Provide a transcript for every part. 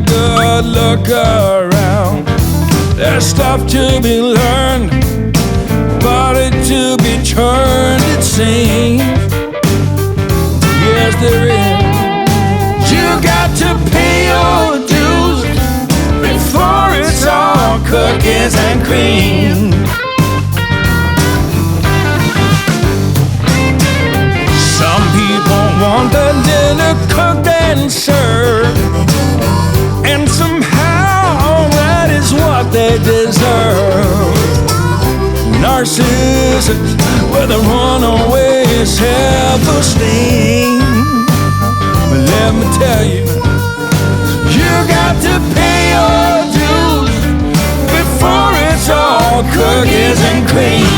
good look around. There's stuff to be learned, body to be turned, it seems. Yes, there is. You got to pay your dues before it's all cookies and cream. Some people want the dinner cooked and served, and somehow that is what they deserve. Narcissus with a runaway self-esteem. But let me tell you, you got to pay your dues before it's all cookies and cream.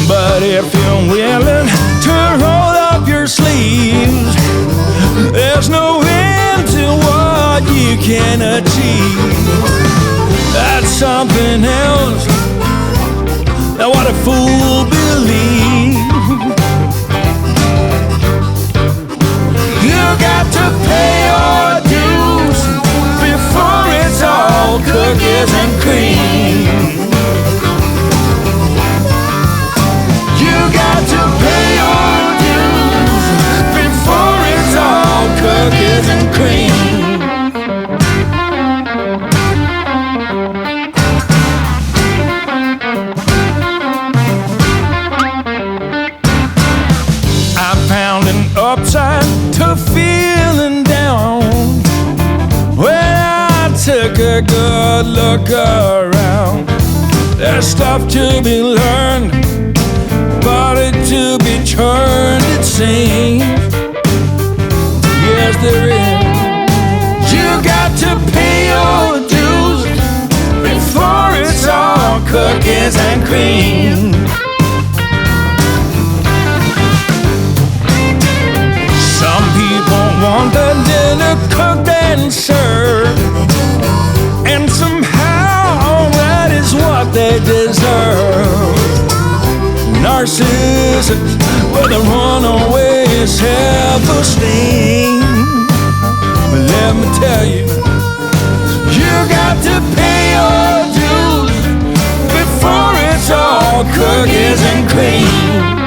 But if you're willing to roll up your sleeves, there's no end to what you can achieve. That's something else than what a fool believes. You got to pay your dues before it's all cookies and cream. Cookies and cream. I found an upside to feeling down when I took a good look around. There's stuff to be learned, body to be turned, it seems. Yes, there is. You got to pay your dues before it's all cookies and cream. Some people want the dinner cooked and served, and somehow that is what they deserve. Narcissus with a runaway self-esteem. But let me tell you, you got to pay your dues before it's all cookies and cream.